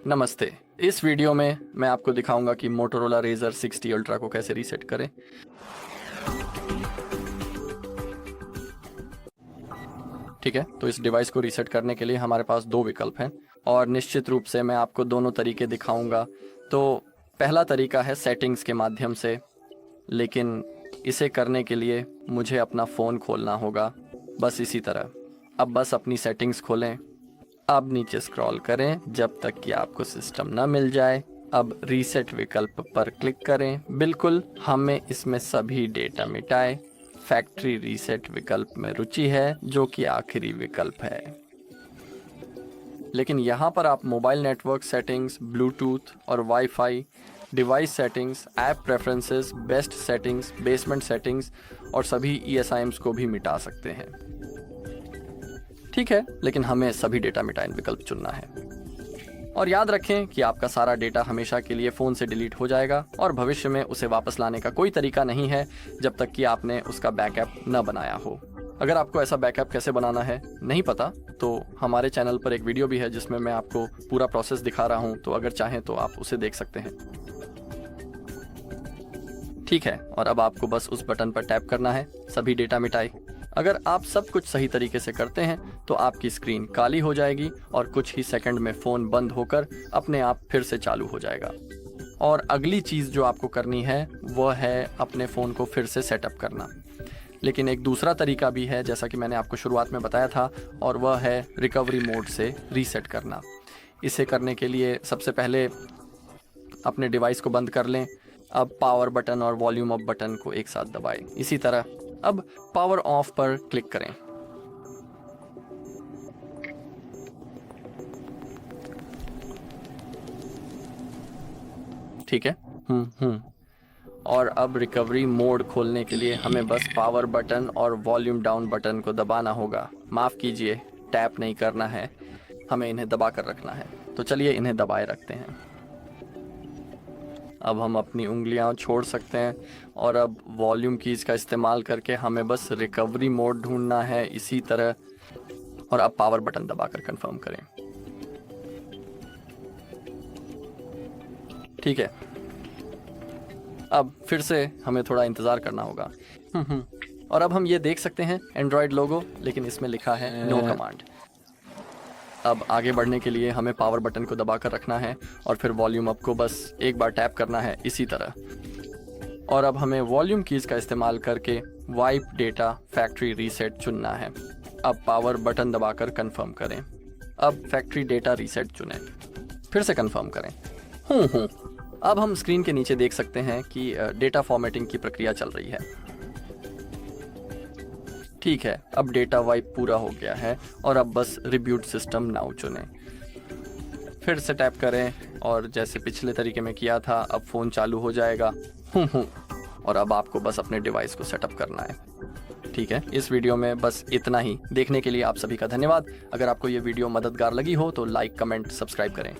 नमस्ते। इस वीडियो में मैं आपको दिखाऊंगा कि मोटोरोला Razr 60 अल्ट्रा को कैसे रीसेट करें। ठीक है, तो इस डिवाइस को रीसेट करने के लिए हमारे पास दो विकल्प हैं और निश्चित रूप से मैं आपको दोनों तरीके दिखाऊंगा। तो पहला तरीका है सेटिंग्स के माध्यम से, लेकिन इसे करने के लिए मुझे अपना फ़ोन खोलना होगा, बस इसी तरह। अब बस अपनी सेटिंग्स खोलें, अब नीचे स्क्रॉल करें जब तक कि आपको सिस्टम ना मिल जाए। अब रीसेट विकल्प पर क्लिक करें। बिल्कुल, हमें इसमें सभी डेटा मिटाए। फैक्ट्री रीसेट विकल्प में रुचि है, जो कि आखिरी विकल्प है। लेकिन यहाँ पर आप मोबाइल नेटवर्क सेटिंग्स, ब्लूटूथ और wifi, device settings, app preferences, best settings, basement settings और सभी ESIMs को भी मिटा सकते हैं। ठीक है, लेकिन हमें सभी डेटा मिटाइन विकल्प चुनना है। और याद रखें कि आपका सारा डेटा हमेशा के लिए फ़ोन से डिलीट हो जाएगा और भविष्य में उसे वापस लाने का कोई तरीका नहीं है जब तक कि आपने उसका बैकअप न बनाया हो। अगर आपको ऐसा बैकअप कैसे बनाना है नहीं पता, तो हमारे चैनल पर एक वीडियो भी है जिसमें मैं आपको पूरा प्रोसेस दिखा रहा हूँ, तो अगर चाहें तो आप उसे देख सकते हैं। ठीक है, और अब आपको बस उस बटन पर टैप करना है, सभी डेटा मिटाए। अगर आप सब कुछ सही तरीके से करते हैं तो आपकी स्क्रीन काली हो जाएगी और कुछ ही सेकंड में फ़ोन बंद होकर अपने आप फिर से चालू हो जाएगा। और अगली चीज़ जो आपको करनी है वह है अपने फ़ोन को फिर से सेटअप करना। लेकिन एक दूसरा तरीका भी है, जैसा कि मैंने आपको शुरुआत में बताया था, और वह है रिकवरी मोड से रीसेट करना। इसे करने के लिए सबसे पहले अपने डिवाइस को बंद कर लें। अब पावर बटन और वॉल्यूम अप बटन को एक साथ दबाएं। इसी तरह अब पावर ऑफ पर क्लिक करें। ठीक है। और अब रिकवरी मोड खोलने के लिए हमें बस पावर बटन और वॉल्यूम डाउन बटन को दबाना होगा। माफ़ कीजिए, टैप नहीं करना है, हमें इन्हें दबा कर रखना है। तो चलिए इन्हें दबाए रखते हैं। अब हम अपनी उंगलियां छोड़ सकते हैं और अब वॉल्यूम कीज़ का इस्तेमाल करके हमें बस रिकवरी मोड ढूंढना है, इसी तरह। और अब पावर बटन दबाकर कंफर्म करें। ठीक है, अब फिर से हमें थोड़ा इंतज़ार करना होगा। और अब हम ये देख सकते हैं एंड्रॉयड लोगो, लेकिन इसमें लिखा है नो कमांड। अब आगे बढ़ने के लिए हमें पावर बटन को दबाकर रखना है और फिर वॉल्यूम अप को बस एक बार टैप करना है, इसी तरह। और अब हमें वॉल्यूम कीज़ का इस्तेमाल करके वाइप डेटा फैक्ट्री रीसेट चुनना है। अब पावर बटन दबाकर कंफर्म करें। अब फैक्ट्री डेटा रीसेट चुनें, फिर से कंफर्म करें। अब हम स्क्रीन के नीचे देख सकते हैं कि डेटा फॉर्मेटिंग की प्रक्रिया चल रही है। ठीक है, अब डेटा वाइप पूरा हो गया है और अब बस रिब्यूट सिस्टम नाउ चुनें। फिर से टैप करें और जैसे पिछले तरीके में किया था, अब फ़ोन चालू हो जाएगा। और अब आपको बस अपने डिवाइस को सेटअप करना है। ठीक है, इस वीडियो में बस इतना ही। देखने के लिए आप सभी का धन्यवाद। अगर आपको ये वीडियो मददगार लगी हो तो लाइक, कमेंट, सब्सक्राइब करें।